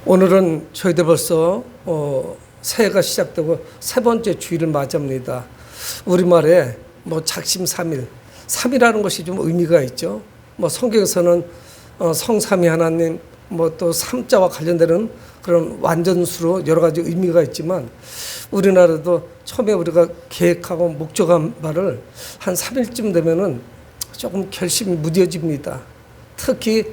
오늘은 저희들 벌써 새해가 시작되고 세 번째 주일을 맞이합니다. 우리말에 작심삼일, 삼이라는 것이 좀 의미가 있죠. 성경에서는 성삼위 하나님, 또 삼자와 관련되는 그런 완전수로 여러 가지 의미가 있지만, 우리나라도 처음에 우리가 계획하고 목적한 바를 한 3일쯤 되면은 조금 결심이 무뎌집니다. 특히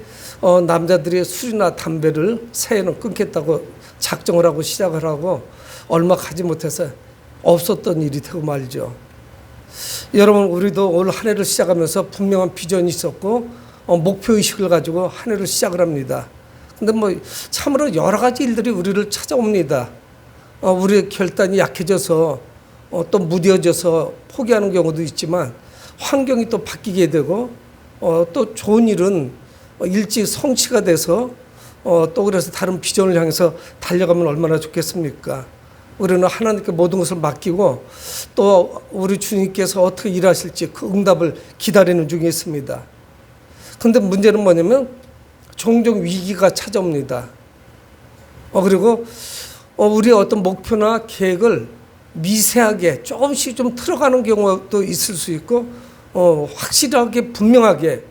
남자들이 술이나 담배를 새해는 끊겠다고 작정을 하고 시작을 하고 얼마 가지 못해서 없었던 일이 되고 말이죠. 여러분, 우리도 올 한 해를 시작하면서 분명한 비전이 있었고 목표의식을 가지고 한 해를 시작을 합니다. 근데 참으로 여러 가지 일들이 우리를 찾아옵니다. 우리의 결단이 약해져서 또 무뎌져서 포기하는 경우도 있지만, 환경이 또 바뀌게 되고 또 좋은 일은 일찍 성취가 돼서 또 그래서 다른 비전을 향해서 달려가면 얼마나 좋겠습니까? 우리는 하나님께 모든 것을 맡기고 또 우리 주님께서 어떻게 일하실지 그 응답을 기다리는 중에 있습니다. 그런데 문제는 뭐냐면 종종 위기가 찾아옵니다. 그리고 우리의 어떤 목표나 계획을 미세하게 조금씩 좀 틀어가는 경우도 있을 수 있고, 확실하게 분명하게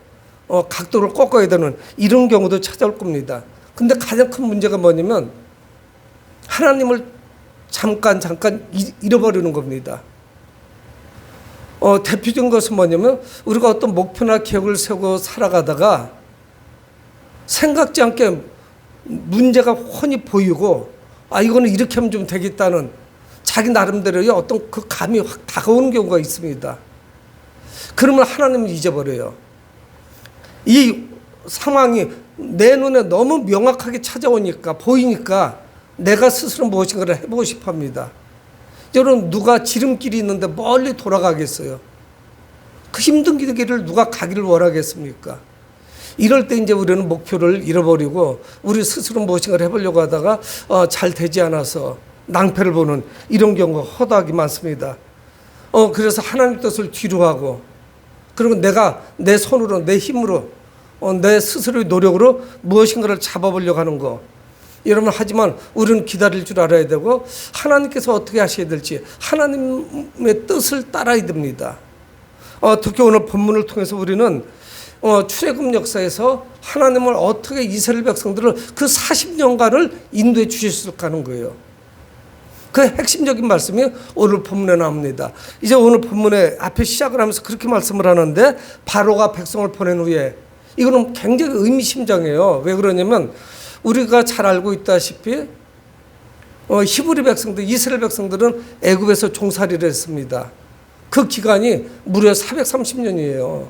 각도를 꺾어야 되는 이런 경우도 찾아올 겁니다. 근데 가장 큰 문제가 뭐냐면 하나님을 잠깐 잃어버리는 겁니다. 대표적인 것은 뭐냐면 우리가 어떤 목표나 계획을 세우고 살아가다가 생각지 않게 문제가 훤히 보이고, 이거는 이렇게 하면 좀 되겠다는 자기 나름대로의 어떤 그 감이 확 다가오는 경우가 있습니다. 그러면 하나님을 잊어버려요. 이 상황이 내 눈에 너무 명확하게 찾아오니까, 보이니까 내가 스스로 무엇인가를 해보고 싶어 합니다. 여러분, 누가 지름길이 있는데 멀리 돌아가겠어요? 그 힘든 길을 누가 가기를 원하겠습니까? 이럴 때 이제 우리는 목표를 잃어버리고 우리 스스로 무엇인가를 해보려고 하다가 잘 되지 않아서 낭패를 보는 이런 경우가 허다하게 많습니다. 그래서 하나님 뜻을 뒤로 하고, 그리고 내가 내 손으로, 내 힘으로, 내 스스로의 노력으로 무엇인가를 잡아보려고 하는 거. 여러분, 하지만 우리는 기다릴 줄 알아야 되고 하나님께서 어떻게 하셔야 될지 하나님의 뜻을 따라야 됩니다. 특히 오늘 본문을 통해서 우리는 출애굽 역사에서 하나님을 어떻게 이스라엘 백성들을 그 40년간을 인도해 주셨을까 하는 거예요. 그 핵심적인 말씀이 오늘 본문에 나옵니다. 이제 오늘 본문에 앞에 시작을 하면서 그렇게 말씀을 하는데, 바로가 백성을 보낸 후에, 이거는 굉장히 의미심장해요. 왜 그러냐면 우리가 잘 알고 있다시피 히브리 백성들, 이스라엘 백성들은 애굽에서 종살이를 했습니다. 그 기간이 무려 430년이에요.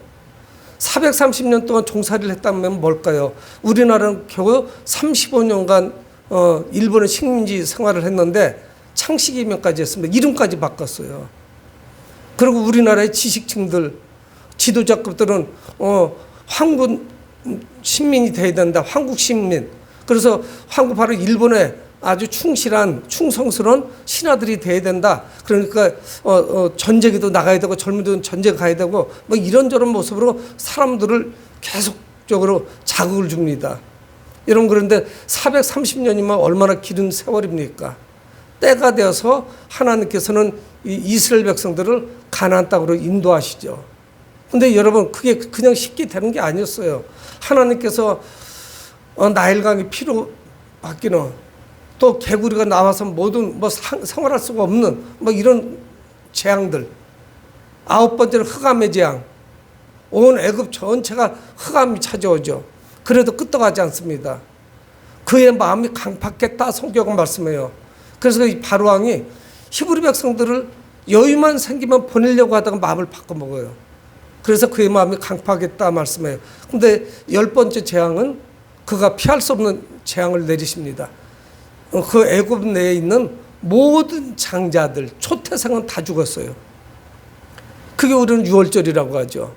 430년 동안 종살이를 했다면 뭘까요? 우리나라는 겨우 35년간 일본의 식민지 생활을 했는데 창씨개명까지 했습니다. 이름까지 바꿨어요. 그리고 우리나라의 지식층들, 지도자급들은 황군 신민이 돼야 된다. 황국 신민. 그래서 바로 일본에 아주 충실한 충성스러운 신하들이 돼야 된다. 그러니까 전쟁에도 나가야 되고 젊은이들은 전쟁 가야 되고 이런저런 모습으로 사람들을 계속적으로 자극을 줍니다. 여러분, 그런데 430년이면 얼마나 길은 세월입니까? 때가 되어서 하나님께서는 이 이스라엘 백성들을 가나안 땅으로 인도하시죠. 근데 여러분, 그게 그냥 쉽게 되는 게 아니었어요. 하나님께서 나일강이 피로 바뀌는, 또 개구리가 나와서 모든 생활할 수가 없는 이런 재앙들, 9번째는 흑암의 재앙, 온 애굽 전체가 흑암이 찾아오죠. 그래도 끄떡하지 않습니다. 그의 마음이 강팍했다, 성경은 말씀해요. 그래서 이 바로 왕이 히브리 백성들을 여유만 생기면 보내려고 하다가 마음을 바꿔먹어요. 그래서 그의 마음이 강팍했다 말씀해요. 근데 10번째 재앙은 그가 피할 수 없는 재앙을 내리십니다. 그 애굽 내에 있는 모든 장자들, 초태생은 다 죽었어요. 그게 우리는 유월절이라고 하죠.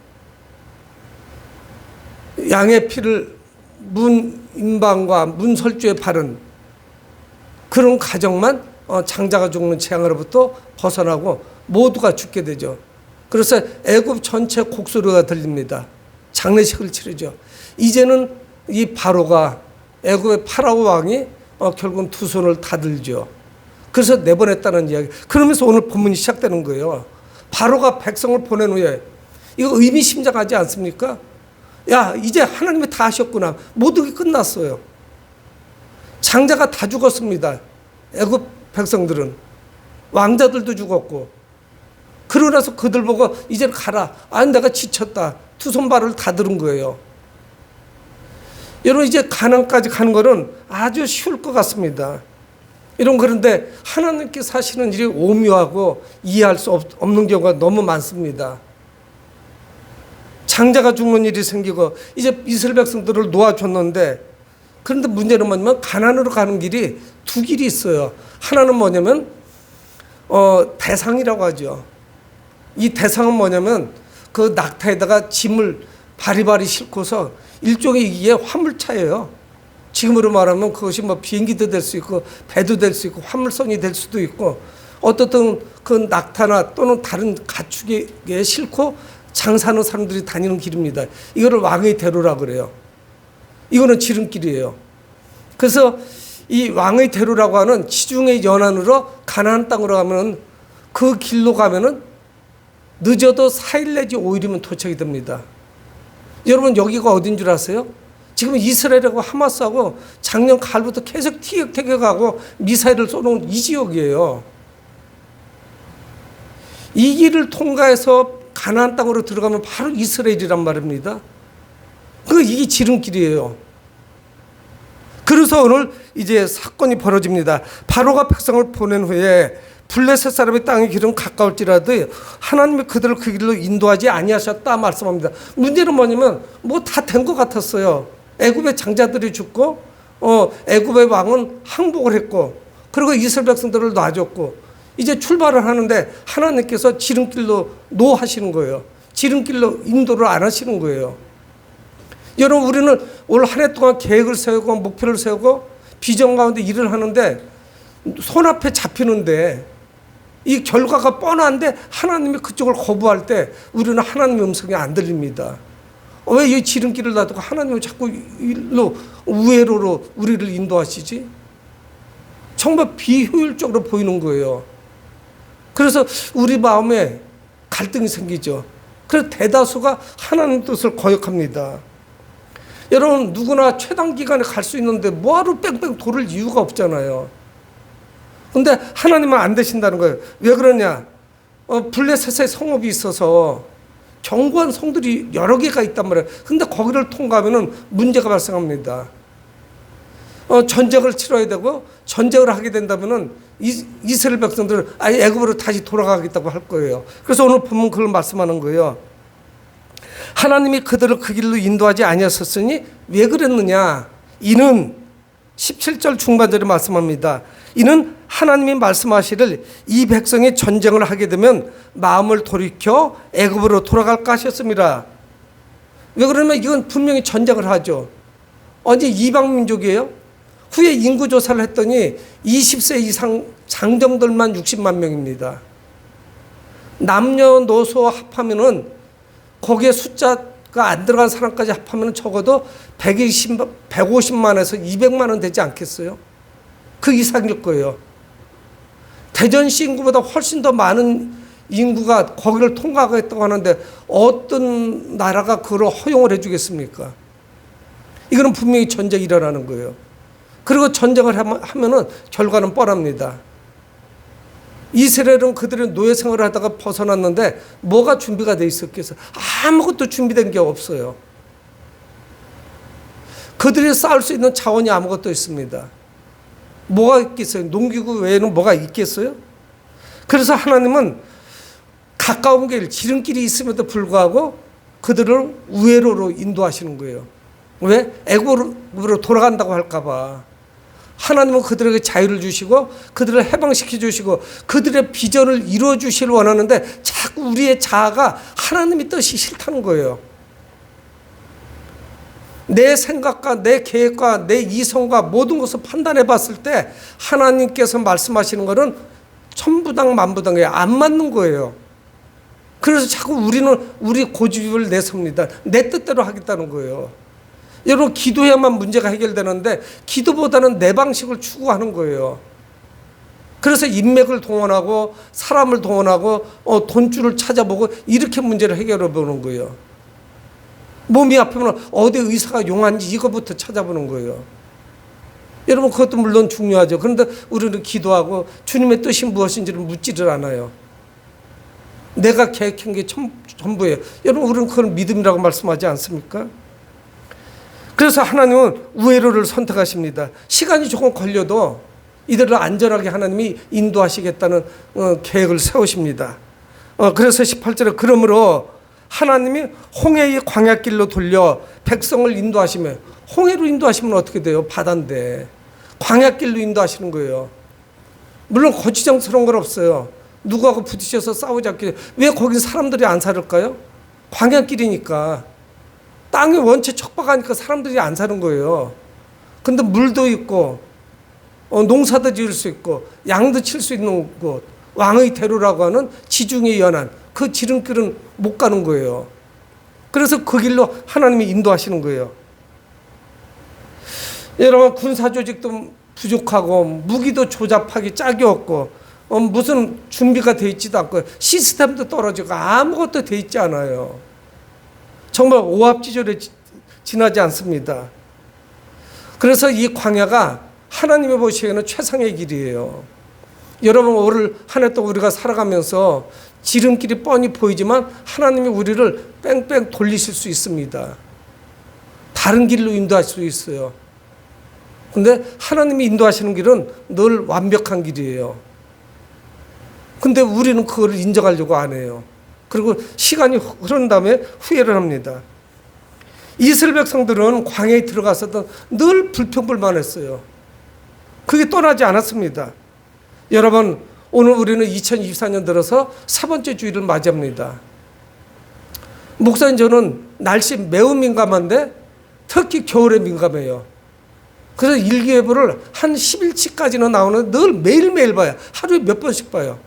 양의 피를 문 임방과 문설주에 바른 그런 가정만 장자가 죽는 재앙으로부터 벗어나고 모두가 죽게 되죠. 그래서 애굽 전체 곡소리가 들립니다. 장례식을 치르죠. 이제는 이 바로가, 애굽의 파라오 왕이 결국은 두 손을 다 들죠. 그래서 내보냈다는 이야기. 그러면서 오늘 본문이 시작되는 거예요. 바로가 백성을 보낸 후에 이거 의미심장하지 않습니까? 야, 이제 하나님이 다 하셨구나. 모든 게 끝났어요. 장자가 다 죽었습니다. 애굽 백성들은. 왕자들도 죽었고. 그러고 나서 그들 보고 이제 가라. 아니, 내가 지쳤다. 두 손발을 다 들은 거예요. 여러분, 이제 가나안까지 가는 거는 아주 쉬울 것 같습니다. 그런데 하나님께서 하시는 일이 오묘하고 이해할 수 없는 경우가 너무 많습니다. 장자가 죽는 일이 생기고 이제 이스라엘 백성들을 놓아줬는데, 그런데 문제는 뭐냐면 가나안으로 가는 길이 두 길이 있어요. 하나는 뭐냐면 대상이라고 하죠. 이 대상은 뭐냐면 그 낙타에다가 짐을 바리바리 싣고서 일종의 이게 화물차예요. 지금으로 말하면 그것이 뭐 비행기도 될 수 있고 배도 될 수 있고 화물선이 될 수도 있고, 어떻든 그 낙타나 또는 다른 가축에 싣고 장사하는 사람들이 다니는 길입니다. 이거를 왕의 대로라 그래요. 이거는 지름길이에요. 그래서 이 왕의 대로라고 하는 지중해 연안으로 가나안 땅으로 가면 그 길로 가면은 늦어도 4일 내지 5일이면 도착이 됩니다. 여러분, 여기가 어딘 줄 아세요? 지금 이스라엘하고 하마스하고 작년 가을부터 계속 티격태격하고 미사일을 쏘는 이 지역이에요. 이 길을 통과해서 가나안 땅으로 들어가면 바로 이스라엘이란 말입니다. 이게 지름길이에요. 그래서 오늘 이제 사건이 벌어집니다. 바로가 백성을 보낸 후에 블레셋 사람의 땅의 길은 가까울지라도 하나님이 그들을 그 길로 인도하지 아니하셨다 말씀합니다. 문제는 뭐냐면 뭐 다 된 것 같았어요. 애굽의 장자들이 죽고 애굽의 왕은 항복을 했고, 그리고 이스라엘 백성들을 놔줬고, 이제 출발을 하는데 하나님께서 지름길로 노하시는 거예요. 지름길로 인도를 안 하시는 거예요. 여러분, 우리는 올 한 해 동안 계획을 세우고 목표를 세우고 비전 가운데 일을 하는데 손앞에 잡히는데 이 결과가 뻔한데 하나님이 그쪽을 거부할 때 우리는 하나님의 음성이 안 들립니다. 왜 이 지름길을 놔두고 하나님은 자꾸 일로 우회로로 우리를 인도하시지? 정말 비효율적으로 보이는 거예요. 그래서 우리 마음에 갈등이 생기죠. 그래서 대다수가 하나님 뜻을 거역합니다. 여러분, 누구나 최단 기간에 갈 수 있는데 뭐하러 뺑뺑 돌을 이유가 없잖아요. 근데 하나님은 안 되신다는 거예요. 왜 그러냐? 블레셋의 성읍이 있어서 견고한 성들이 여러 개가 있단 말이에요. 근데 거기를 통과하면 문제가 발생합니다. 전쟁을 치러야 되고, 전쟁을 하게 된다면 이스라엘 백성들은 아예 애굽으로 다시 돌아가겠다고 할 거예요. 그래서 오늘 본문 그걸 말씀하는 거예요. 하나님이 그들을 그 길로 인도하지 아니하셨으니 왜 그랬느냐? 이는 17절 중반절에 말씀합니다. 이는 하나님이 말씀하시를 이 백성이 전쟁을 하게 되면 마음을 돌이켜 애굽으로 돌아갈까 하셨습니다. 왜 그러면 이건 분명히 전쟁을 하죠. 언제 이방 민족이에요? 후에 인구 조사를 했더니 20세 이상 장정들만 60만 명입니다. 남녀노소 합하면은 거기에 숫자가 안 들어간 사람까지 합하면 적어도 150만에서 200만은 되지 않겠어요? 그 이상일 거예요. 대전시 인구보다 훨씬 더 많은 인구가 거기를 통과하겠다고 하는데 어떤 나라가 그걸 허용을 해주겠습니까? 이거는 분명히 전쟁이 일어나는 거예요. 그리고 전쟁을 하면은 결과는 뻔합니다. 이스라엘은 그들의 노예 생활을 하다가 벗어났는데 뭐가 준비가 돼 있었겠어요? 아무것도 준비된 게 없어요. 그들이 쌓을 수 있는 자원이 아무것도 있습니다. 뭐가 있겠어요? 농기구 외에는 뭐가 있겠어요? 그래서 하나님은 가까운 길, 지름길이 있음에도 불구하고 그들을 우회로로 인도하시는 거예요. 왜? 애굽으로 돌아간다고 할까 봐. 하나님은 그들에게 자유를 주시고 그들을 해방시켜 주시고 그들의 비전을 이루어 주시길 원하는데 자꾸 우리의 자아가 하나님의 뜻이 싫다는 거예요. 내 생각과 내 계획과 내 이성과 모든 것을 판단해 봤을 때 하나님께서 말씀하시는 것은 천부당 만부당에 안 맞는 거예요. 그래서 자꾸 우리는 우리 고집을 내섭니다. 내 뜻대로 하겠다는 거예요. 여러분, 기도해야만 문제가 해결되는데 기도보다는 내 방식을 추구하는 거예요. 그래서 인맥을 동원하고 사람을 동원하고 돈줄을 찾아보고 이렇게 문제를 해결해 보는 거예요. 몸이 아프면 어디 의사가 용한지 이거부터 찾아보는 거예요. 여러분, 그것도 물론 중요하죠. 그런데 우리는 기도하고 주님의 뜻이 무엇인지를 묻지를 않아요. 내가 계획한 게 전부예요. 여러분, 우리는 그걸 믿음이라고 말씀하지 않습니까? 그래서 하나님은 우회로를 선택하십니다. 시간이 조금 걸려도 이들을 안전하게 하나님이 인도하시겠다는 계획을 세우십니다. 그래서 18절에 그러므로 하나님이 홍해의 광야길로 돌려 백성을 인도하시면, 홍해로 인도하시면 어떻게 돼요? 바다인데 광야길로 인도하시는 거예요. 물론 거추장스러운 건 없어요. 누구하고 부딪혀서 싸우지 않게. 왜 거긴 사람들이 안 살을까요? 광야길이니까. 땅이 원체 척박하니까 사람들이 안 사는 거예요. 근데 물도 있고 농사도 지을 수 있고 양도 칠 수 있는 곳, 왕의 대로라고 하는 지중해 연안, 그 지름길은 못 가는 거예요. 그래서 그 길로 하나님이 인도하시는 거예요. 여러분, 군사 조직도 부족하고 무기도 조잡하기 짝이 없고 무슨 준비가 돼 있지도 않고 시스템도 떨어지고 아무것도 돼 있지 않아요. 정말 오합지졸에 지나지 않습니다. 그래서 이 광야가 하나님이 보시기에는 최상의 길이에요. 여러분, 올 한 해 동안 우리가 살아가면서 지름길이 뻔히 보이지만 하나님이 우리를 뺑뺑 돌리실 수 있습니다. 다른 길로 인도할 수 있어요. 근데 하나님이 인도하시는 길은 늘 완벽한 길이에요. 근데 우리는 그걸 인정하려고 안 해요. 그리고 시간이 흐른 다음에 후회를 합니다. 이스라엘 백성들은 광야에 들어가서도 늘 불평불만했어요. 그게 떠나지 않았습니다. 여러분, 오늘 우리는 2024년 들어서 세 번째 주일을 맞이합니다. 목사님, 저는 날씨 매우 민감한데 특히 겨울에 민감해요. 그래서 일기예보를 한 10일치까지는 나오는데 늘 매일매일 봐요. 하루에 몇 번씩 봐요.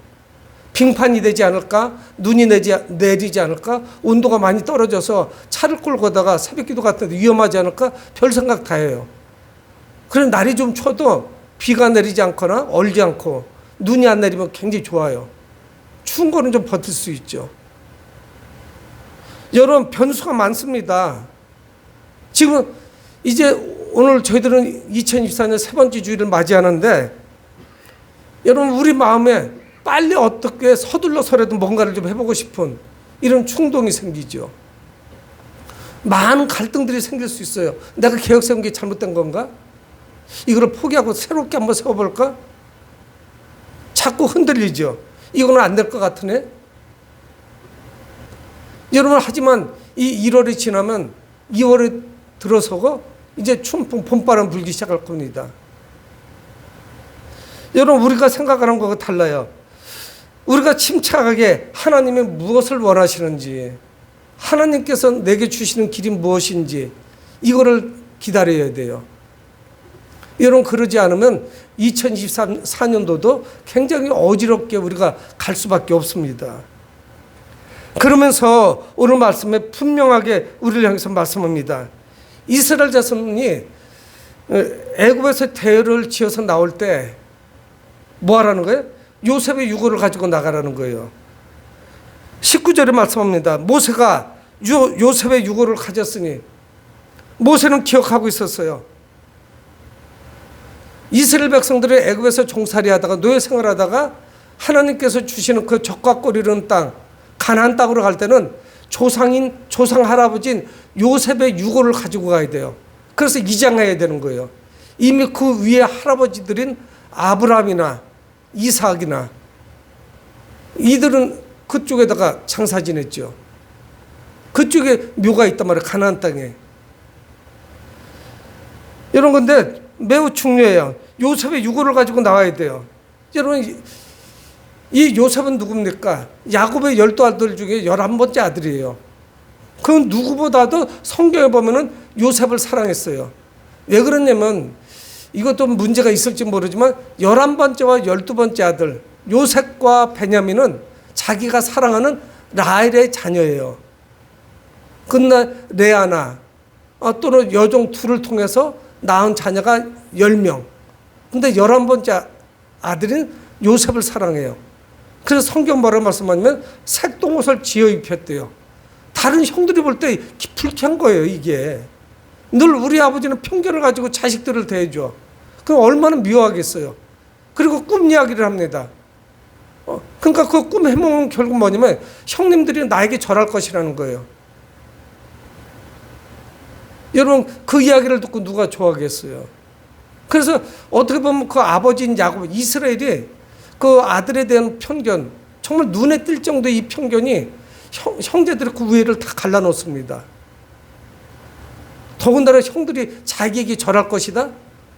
빙판이 되지 않을까? 눈이 내리지 않을까? 온도가 많이 떨어져서 차를 끌고 가다가 새벽기도 같은데 위험하지 않을까? 별 생각 다 해요. 그래서 날이 좀 추워도 비가 내리지 않거나 얼지 않고 눈이 안 내리면 굉장히 좋아요. 추운 거는 좀 버틸 수 있죠. 여러분, 변수가 많습니다. 지금 이제 오늘 저희들은 2024년 세 번째 주일을 맞이하는데, 여러분, 우리 마음에 빨리 어떻게 서둘러서라도 뭔가를 좀 해보고 싶은 이런 충동이 생기죠. 많은 갈등들이 생길 수 있어요. 내가 계획 세운 게 잘못된 건가? 이거를 포기하고 새롭게 한번 세워볼까? 자꾸 흔들리죠. 이거는 안 될 것 같으네. 여러분, 하지만 이 1월이 지나면 2월에 들어서고 이제 춘풍 봄바람 불기 시작할 겁니다. 여러분, 우리가 생각하는 거하고 달라요. 우리가 침착하게 하나님이 무엇을 원하시는지, 하나님께서 내게 주시는 길이 무엇인지 이거를 기다려야 돼요. 여러분, 그러지 않으면 2024년도도 굉장히 어지럽게 우리가 갈 수밖에 없습니다. 그러면서 오늘 말씀에 분명하게 우리를 향해서 말씀합니다. 이스라엘 자손이 애굽에서 대를 지어서 나올 때 뭐 하라는 거예요? 요셉의 유고를 가지고 나가라는 거예요. 19절에 말씀합니다. 모세가 요셉의 유고를 가졌으니, 모세는 기억하고 있었어요. 이스라엘 백성들이 애굽에서 종살이 하다가 노예 생활하다가 하나님께서 주시는 그 적과 꼴이른 땅, 가나안 땅으로 갈 때는 조상 할아버지인 요셉의 유고를 가지고 가야 돼요. 그래서 이장해야 되는 거예요. 이미 그 위에 할아버지들인 아브라함이나 이삭이나 이들은 그쪽에다가 장사 지냈죠. 그쪽에 묘가 있단 말이에요. 가나안 땅에. 이런 건데 매우 중요해요. 요셉의 유고를 가지고 나와야 돼요. 여러분, 이 요셉은 누굽니까? 야곱의 12아들 중에 11번째 아들이에요. 그 누구보다도 성경에 보면은 요셉을 사랑했어요. 왜 그러냐면, 이것도 문제가 있을지 모르지만 11번째와 12번째 아들 요셉과 베냐민은 자기가 사랑하는 라헬의 자녀예요. 그날 레아나 또는 여종 둘을 통해서 낳은 자녀가 10명. 근데 11번째 아들인 요셉을 사랑해요. 그래서 성경 뭐라고 말씀하냐면 색동옷을 지어 입혔대요. 다른 형들이 볼 때 불쾌한 거예요, 이게. 늘 우리 아버지는 편견을 가지고 자식들을 대해줘. 그럼 얼마나 미워하겠어요. 그리고 꿈 이야기를 합니다. 그러니까 그 꿈 해몽은 결국 뭐냐면 형님들이 나에게 절할 것이라는 거예요. 여러분 그 이야기를 듣고 누가 좋아하겠어요. 그래서 어떻게 보면 그 아버지인 야곱, 이스라엘이 그 아들에 대한 편견, 정말 눈에 띌 정도의 이 편견이 형제들의 그 우애를 다 갈라놓습니다. 더군다나 형들이 자기에게 절할 것이다?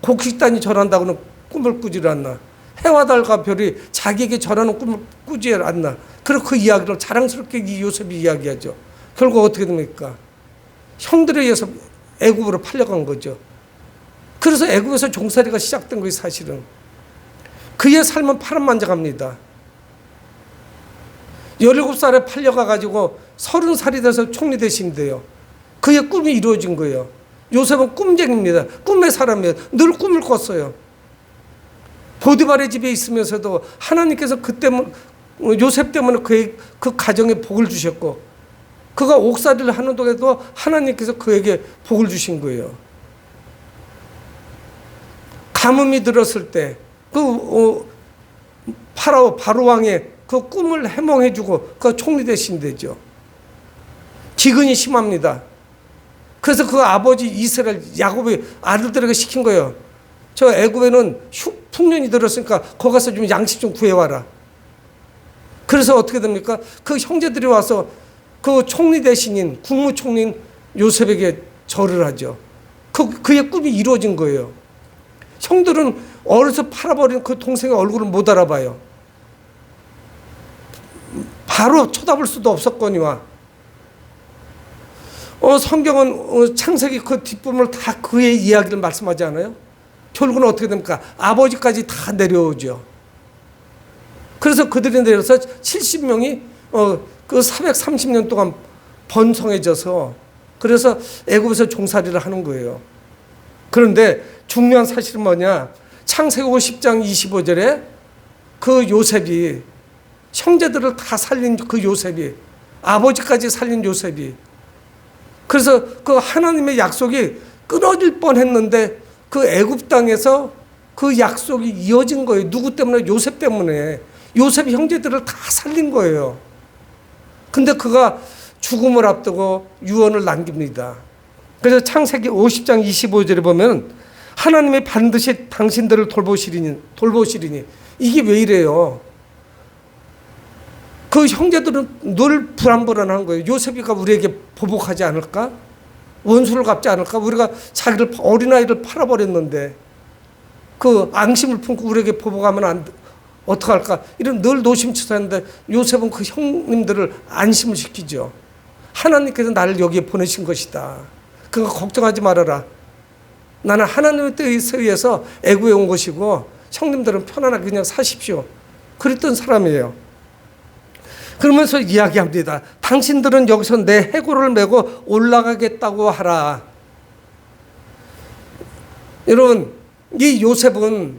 곡식단이 절한다고는 꿈을 꾸지 않나. 해와 달과 별이 자기에게 절하는 꿈을 꾸지 않나. 그리고 그 이야기를 자랑스럽게 이 요셉이 이야기하죠. 결국 어떻게 됩니까? 형들에 의해서 애굽으로 팔려간 거죠. 그래서 애굽에서 종살이가 시작된 거예요, 사실은. 그의 삶은 파란만장합니다. 17살에 팔려가가지고 30살이 돼서 총리 되신대요. 그의 꿈이 이루어진 거예요. 요셉은 꿈쟁입니다. 꿈의 사람이에요. 늘 꿈을 꿨어요. 보디발의 집에 있으면서도 하나님께서 요셉 때문에 그의 그 가정에 복을 주셨고, 그가 옥살이를 하는 동안에도 하나님께서 그에게 복을 주신 거예요. 가뭄이 들었을 때 바로 왕의 그 꿈을 해몽해주고 그 총리 되신 데죠. 기근이 심합니다. 그래서 그 아버지 이스라엘 야곱이 아들들에게 시킨 거예요. 저 애굽에는 풍년이 들었으니까 거기 가서 좀 양식 좀 구해와라. 그래서 어떻게 됩니까? 그 형제들이 와서 그 총리 대신인 국무총리인 요셉에게 절을 하죠. 그의 꿈이 이루어진 거예요. 형들은 어려서 팔아버린 그 동생의 얼굴을 못 알아봐요. 바로 쳐다볼 수도 없었거니와. 성경은 창세기 그 뒷부분을 다 그의 이야기를 말씀하지 않아요? 결국은 어떻게 됩니까? 아버지까지 다 내려오죠. 그래서 그들이 내려서 70명이 그 430년 동안 번성해져서 그래서 애굽에서 종살이를 하는 거예요. 그런데 중요한 사실은 뭐냐? 창세기 50장 25절에 그 요셉이 형제들을 다 살린 그 요셉이 아버지까지 살린 요셉이 그래서 그 하나님의 약속이 끊어질 뻔했는데 그 애굽 땅에서 그 약속이 이어진 거예요. 누구 때문에? 요셉 때문에. 요셉이 형제들을 다 살린 거예요. 근데 그가 죽음을 앞두고 유언을 남깁니다. 그래서 창세기 50장 25절에 보면 하나님이 반드시 당신들을 돌보시리니 이게 왜 이래요? 그 형제들은 늘 불안불안한 거예요. 요셉이가 우리에게 보복하지 않을까? 원수를 갚지 않을까? 우리가 자기를 어린아이를 팔아버렸는데 그 앙심을 품고 우리에게 보복하면 어떡할까? 이런 늘 노심초사했는데 요셉은 그 형님들을 안심을 시키죠. 하나님께서 나를 여기에 보내신 것이다. 그거 걱정하지 말아라. 나는 하나님의 뜻에 의해서 애굽에 온 것이고 형님들은 편안하게 그냥 사십시오. 그랬던 사람이에요. 그러면서 이야기합니다. 당신들은 여기서 내 해골을 메고 올라가겠다고 하라. 여러분, 이 요셉은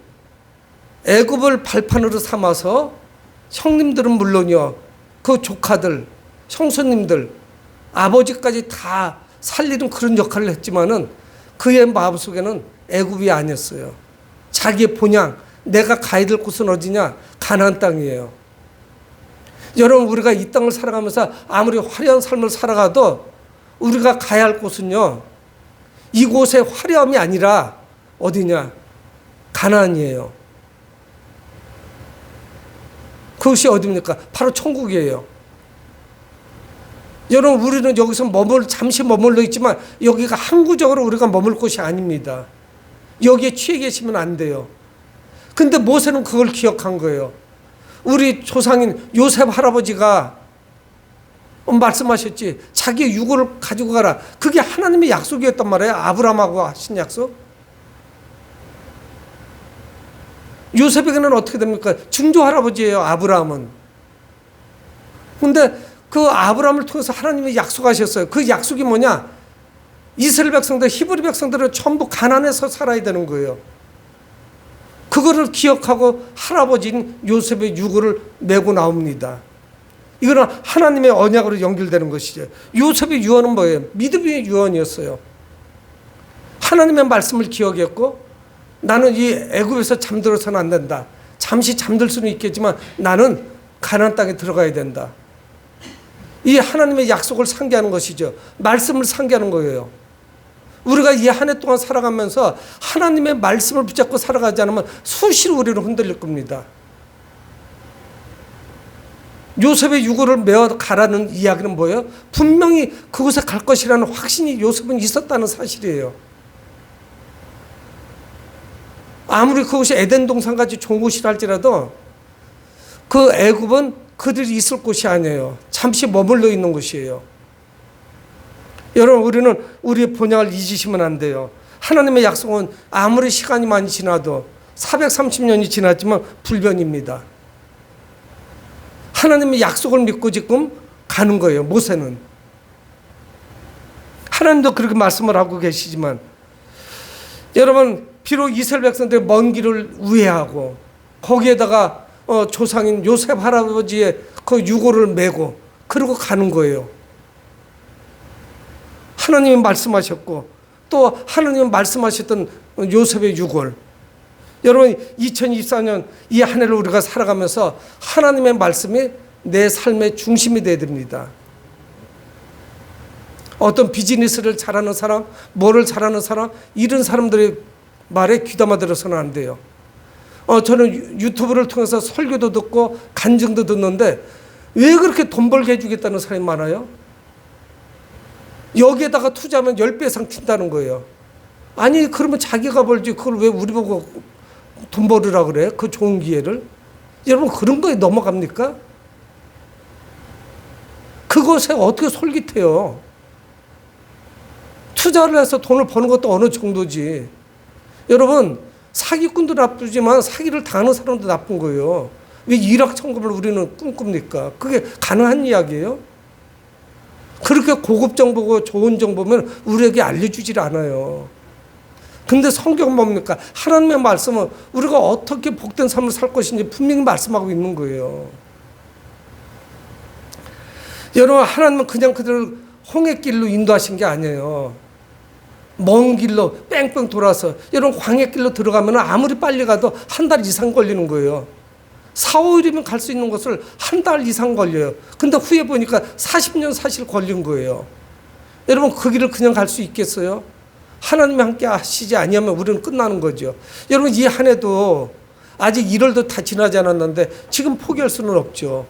애굽을 발판으로 삼아서 형님들은 물론이요, 그 조카들, 형수님들, 아버지까지 다 살리는 그런 역할을 했지만은 그의 마음속에는 애굽이 아니었어요. 자기의 본향, 내가 가야 될 곳은 어디냐? 가나안 땅이에요. 여러분, 우리가 이 땅을 살아가면서 아무리 화려한 삶을 살아가도 우리가 가야 할 곳은요, 이곳의 화려함이 아니라 어디냐? 가나안이에요. 그것이 어디입니까? 바로 천국이에요. 여러분, 우리는 여기서 잠시 머물러 있지만 여기가 항구적으로 우리가 머물 곳이 아닙니다. 여기에 취해 계시면 안 돼요. 근데 모세는 그걸 기억한 거예요. 우리 조상인 요셉 할아버지가 말씀하셨지. 자기의 유고를 가지고 가라. 그게 하나님의 약속이었단 말이에요. 아브라함하고 하신 약속. 요셉에게는 어떻게 됩니까? 증조 할아버지예요, 아브라함은. 근데 그 아브라함을 통해서 하나님이 약속하셨어요. 그 약속이 뭐냐? 이스라엘 백성들, 히브리 백성들은 전부 가난해서 살아야 되는 거예요. 그거를 기억하고 할아버지인 요셉의 유고를 메고 나옵니다. 이거는 하나님의 언약으로 연결되는 것이죠. 요셉의 유언은 뭐예요? 믿음의 유언이었어요. 하나님의 말씀을 기억했고, 나는 이 애굽에서 잠들어서는 안 된다. 잠시 잠들 수는 있겠지만 나는 가나안 땅에 들어가야 된다. 이 하나님의 약속을 상기하는 것이죠. 말씀을 상기하는 거예요. 우리가 이 한 해 동안 살아가면서 하나님의 말씀을 붙잡고 살아가지 않으면 수시로 우리는 흔들릴 겁니다. 요셉의 유고를 메어 가라는 이야기는 뭐예요? 분명히 그곳에 갈 것이라는 확신이 요셉은 있었다는 사실이에요. 아무리 그곳이 에덴 동산같이 좋은 곳이라 할지라도 그 애굽은 그들이 있을 곳이 아니에요. 잠시 머물러 있는 곳이에요. 여러분, 우리는 우리의 본향을 잊으시면 안 돼요. 하나님의 약속은 아무리 시간이 많이 지나도 430년이 지났지만 불변입니다. 하나님의 약속을 믿고 지금 가는 거예요. 모세는. 하나님도 그렇게 말씀을 하고 계시지만, 여러분, 비록 이스라엘 백성들이 먼 길을 우회하고 거기에다가 조상인 요셉 할아버지의 그 유고를 메고 그러고 가는 거예요. 하나님이 말씀하셨고 또 하나님이 말씀하셨던 요셉의 유골. 여러분, 2024년 이 한 해를 우리가 살아가면서 하나님의 말씀이 내 삶의 중심이 되어야 됩니다. 어떤 비즈니스를 잘하는 사람, 뭐를 잘하는 사람, 이런 사람들의 말에 귀담아 들어서는 안 돼요. 저는 유튜브를 통해서 설교도 듣고 간증도 듣는데 왜 그렇게 돈 벌게 해주겠다는 사람이 많아요? 여기에다가 투자하면 10배 이상 튄다는 거예요. 아니, 그러면 자기가 벌지 그걸 왜 우리 보고 돈 벌으라 그래? 그 좋은 기회를. 여러분, 그런 거에 넘어갑니까? 그것에 어떻게 솔깃해요? 투자를 해서 돈을 버는 것도 어느 정도지. 여러분, 사기꾼도 나쁘지만 사기를 당하는 사람도 나쁜 거예요. 왜 일확천금을 우리는 꿈꿉니까? 그게 가능한 이야기예요? 그렇게 고급 정보고 좋은 정보면 우리에게 알려주질 않아요. 근데 성경은 뭡니까? 하나님의 말씀은 우리가 어떻게 복된 삶을 살 것인지 분명히 말씀하고 있는 거예요. 여러분, 하나님은 그냥 그들을 홍해길로 인도하신 게 아니에요. 먼 길로 뺑뺑 돌아서, 여러분, 광해길로 들어가면 아무리 빨리 가도 한 달 이상 걸리는 거예요. 4, 5일이면 갈 수 있는 곳을 한 달 이상 걸려요. 근데 후에 보니까 40년 사실 걸린 거예요. 여러분, 그 길을 그냥 갈 수 있겠어요? 하나님이 함께 하시지 아니하면 우리는 끝나는 거죠. 여러분, 이 한 해도 아직 1월도 다 지나지 않았는데 지금 포기할 수는 없죠.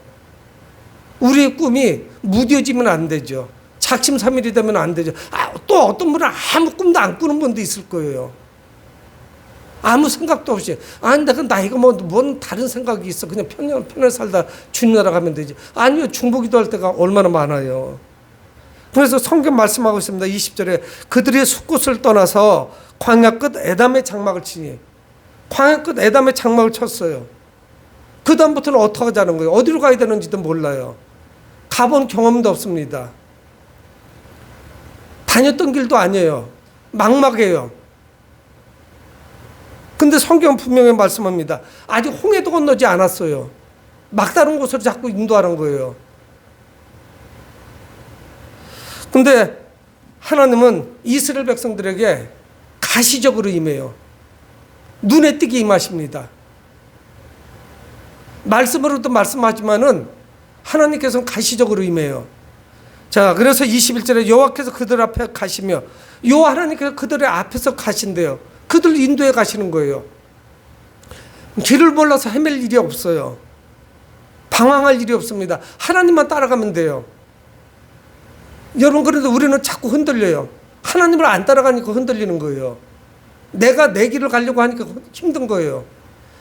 우리의 꿈이 무뎌지면 안 되죠. 작심삼일이 되면 안 되죠. 또 어떤 분은 아무 꿈도 안 꾸는 분도 있을 거예요. 아무 생각도 없이, 내가 나이가 뭔 다른 생각이 있어. 그냥 편을 살다 주님 나라 가면 되지. 아니요, 중보기도 할 때가 얼마나 많아요. 그래서 성경 말씀하고 있습니다. 20절에 그들이 숲곳을 떠나서 광야 끝 에담의 장막을 치니, 광야 끝 에담의 장막을 쳤어요. 그 다음부터는 어떻게 하자는 거예요? 어디로 가야 되는지도 몰라요. 가본 경험도 없습니다. 다녔던 길도 아니에요. 막막해요. 근데 성경은 분명히 말씀합니다. 아직 홍해도 건너지 않았어요. 막다른 곳으로 자꾸 인도하는 거예요. 근데 하나님은 이스라엘 백성들에게 가시적으로 임해요. 눈에 띄게 임하십니다. 말씀으로도 말씀하지만은 하나님께서는 가시적으로 임해요. 자, 그래서 21절에 여호와께서 그들 앞에 가시며, 여호와 하나님께서 그들의 앞에서 가신대요. 그들 인도에 가시는 거예요. 길을 몰라서 헤맬 일이 없어요. 방황할 일이 없습니다. 하나님만 따라가면 돼요. 여러분, 그런데 우리는 자꾸 흔들려요. 하나님을 안 따라가니까 흔들리는 거예요. 내가 내 길을 가려고 하니까 힘든 거예요.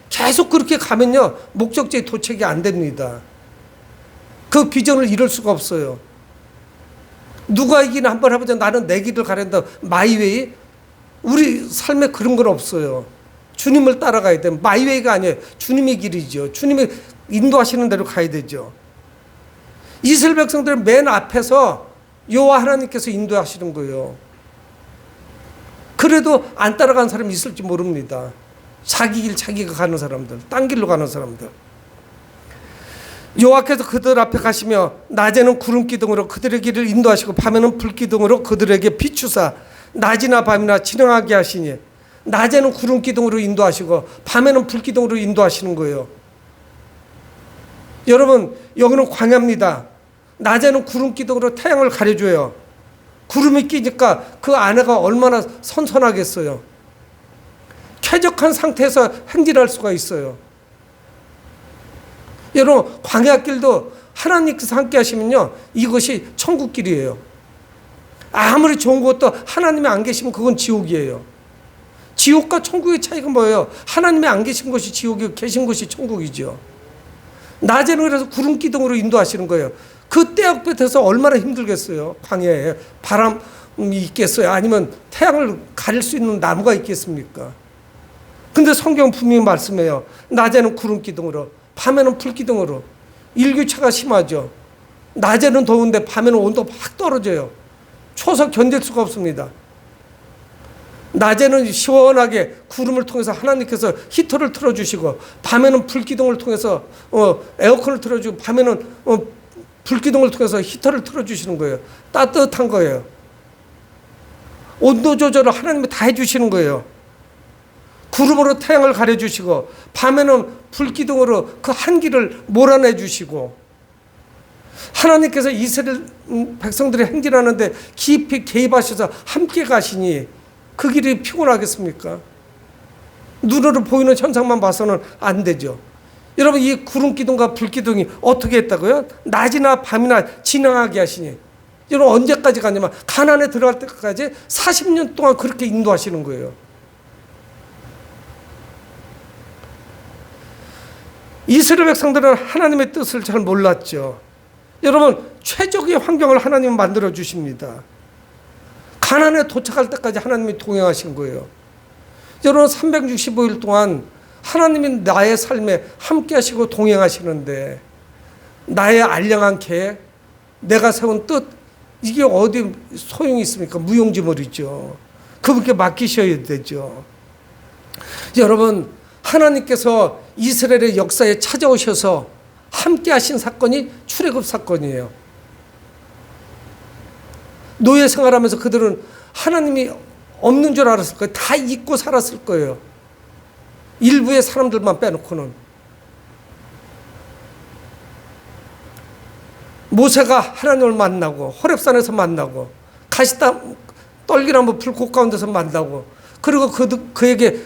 계속 그렇게 가면요, 목적지에 도착이 안 됩니다. 그 비전을 이룰 수가 없어요. 누가 이 길을 한번 해보자. 나는 내 길을 가란다. 마이웨이. 우리 삶에 그런 건 없어요. 주님을 따라가야 돼요. 마이웨이가 아니에요. 주님의 길이죠. 주님이 인도하시는 대로 가야 되죠. 이스라엘 백성들은 맨 앞에서 여호와 하나님께서 인도하시는 거예요. 그래도 안 따라가는 사람이 있을지 모릅니다. 자기 길 자기가 가는 사람들, 딴 길로 가는 사람들. 여호와께서 그들 앞에 가시며 낮에는 구름 기둥으로 그들의 길을 인도하시고 밤에는 불 기둥으로 그들에게 비추사 낮이나 밤이나 진행하게 하시니, 낮에는 구름 기둥으로 인도하시고 밤에는 불 기둥으로 인도하시는 거예요. 여러분, 여기는 광야입니다. 낮에는 구름 기둥으로 태양을 가려줘요. 구름이 끼니까 그 안에가 얼마나 선선하겠어요. 쾌적한 상태에서 행진할 수가 있어요. 여러분, 광야길도 하나님께서 함께 하시면요, 이것이 천국길이에요. 아무리 좋은 것도 하나님이 안 계시면 그건 지옥이에요. 지옥과 천국의 차이가 뭐예요? 하나님이 안 계신 것이 지옥이고 계신 것이 천국이죠. 낮에는 그래서 구름 기둥으로 인도하시는 거예요. 그 떼약볕에서 얼마나 힘들겠어요. 광야에 바람이 있겠어요? 아니면 태양을 가릴 수 있는 나무가 있겠습니까? 근데 성경 분명히 말씀해요. 낮에는 구름 기둥으로, 밤에는 불 기둥으로. 일교차가 심하죠. 낮에는 더운데 밤에는 온도가 확 떨어져요. 추워서 견딜 수가 없습니다. 낮에는 시원하게 구름을 통해서 하나님께서 히터를 틀어주시고, 밤에는 불기둥을 통해서 에어컨을 틀어주고, 밤에는 불기둥을 통해서 히터를 틀어주시는 거예요. 따뜻한 거예요. 온도 조절을 하나님이 다 해주시는 거예요. 구름으로 태양을 가려주시고, 밤에는 불기둥으로 그 한기를 몰아내주시고, 하나님께서 이스라엘 백성들이 행진하는데 깊이 개입하셔서 함께 가시니 그 길이 피곤하겠습니까? 눈으로 보이는 현상만 봐서는 안 되죠. 여러분, 이 구름 기둥과 불 기둥이 어떻게 했다고요? 낮이나 밤이나 진행하게 하시니. 여러분, 언제까지 가냐면 가나안에 들어갈 때까지 40년 동안 그렇게 인도하시는 거예요. 이스라엘 백성들은 하나님의 뜻을 잘 몰랐죠. 여러분, 최적의 환경을 하나님은 만들어 주십니다. 가나안에 도착할 때까지 하나님이 동행하신 거예요. 여러분, 365일 동안 하나님이 나의 삶에 함께 하시고 동행하시는데, 나의 알량한 계획, 내가 세운 뜻, 이게 어디 소용이 있습니까? 무용지물이죠. 그분께 맡기셔야 되죠. 여러분, 하나님께서 이스라엘의 역사에 찾아오셔서 함께 하신 사건이 출애굽 사건이에요. 노예 생활하면서 그들은 하나님이 없는 줄 알았을 거예요. 다 잊고 살았을 거예요. 일부의 사람들만 빼놓고는. 모세가 하나님을 만나고, 호렙산에서 만나고, 가시다 떨기나무 불꽃 가운데서 만나고, 그리고 그에게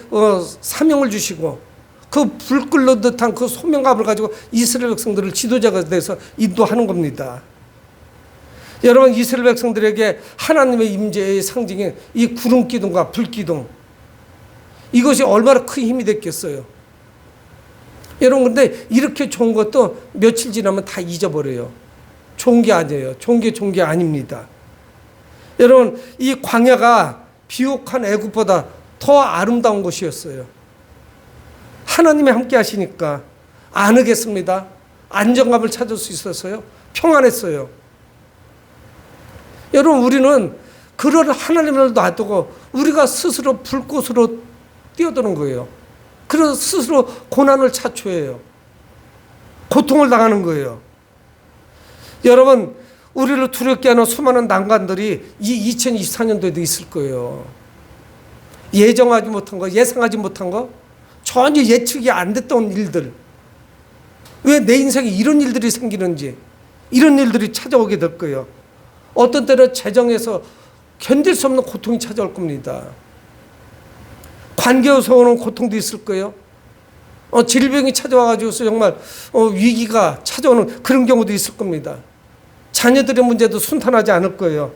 사명을 주시고, 그 불 끓는 듯한 그 소명감을 가지고 이스라엘 백성들을 지도자가 돼서 인도하는 겁니다. 여러분, 이스라엘 백성들에게 하나님의 임재의 상징인 이 구름 기둥과 불 기둥, 이것이 얼마나 큰 힘이 됐겠어요. 여러분, 근데 이렇게 좋은 것도 며칠 지나면 다 잊어버려요. 좋은 게 아니에요. 좋은 게 아닙니다. 여러분, 이 광야가 비옥한 애굽보다 더 아름다운 곳이었어요. 하나님이 함께 하시니까 안으겠습니다. 안정감을 찾을 수 있었어요. 평안했어요. 여러분, 우리는 그런 하나님을 놔두고 우리가 스스로 불꽃으로 뛰어드는 거예요. 그래서 스스로 고난을 자초해요. 고통을 당하는 거예요. 여러분, 우리를 두렵게 하는 수많은 난관들이 이 2024년도에도 있을 거예요. 예정하지 못한 거, 예상하지 못한 거, 전혀 예측이 안 됐던 일들. 왜 내 인생에 이런 일들이 생기는지, 이런 일들이 찾아오게 될 거예요. 어떤 때는 재정에서 견딜 수 없는 고통이 찾아올 겁니다. 관계에서 오는 고통도 있을 거예요. 질병이 찾아와가지고 정말 위기가 찾아오는 그런 경우도 있을 겁니다. 자녀들의 문제도 순탄하지 않을 거예요.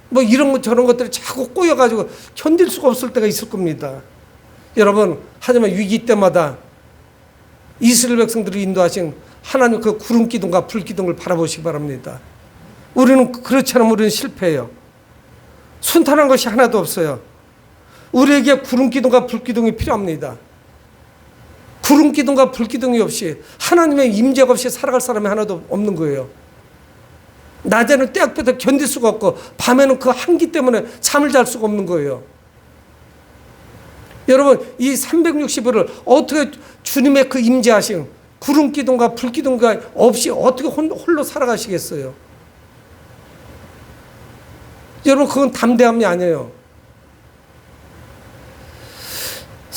뭐 이런 것 저런 것들이 자꾸 꼬여가지고 견딜 수가 없을 때가 있을 겁니다. 여러분, 하지만 위기 때마다 이스라엘 백성들이 인도하신 하나님 그 구름 기둥과 불 기둥을 바라보시기 바랍니다. 우리는 그렇지 않으면 우리는 실패해요. 순탄한 것이 하나도 없어요. 우리에게 구름 기둥과 불 기둥이 필요합니다. 구름 기둥과 불 기둥이 없이, 하나님의 임재가 없이 살아갈 사람이 하나도 없는 거예요. 낮에는 떼약볕에 견딜 수가 없고, 밤에는 그 한기 때문에 잠을 잘 수가 없는 거예요. 여러분 이 360일을 어떻게 주님의 그 임재하심 구름 기둥과 불 기둥과 없이 어떻게 홀로 살아가시겠어요? 여러분 그건 담대함이 아니에요.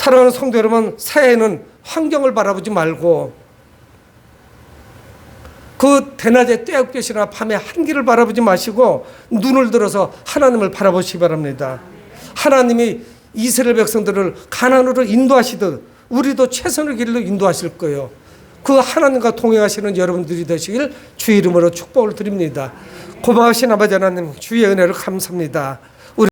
사랑하는 성도 여러분, 새해에는 환경을 바라보지 말고 그 대낮에 떼역볕이나 밤에 한기를 바라보지 마시고 눈을 들어서 하나님을 바라보시기 바랍니다. 하나님이 이스라엘 백성들을 가나안으로 인도하시듯 우리도 최선의 길로 인도하실 거예요. 그 하나님과 동행하시는 여러분들이 되시길 주의 이름으로 축복을 드립니다. 고마우신 아버지 하나님, 주의 은혜를 감사합니다.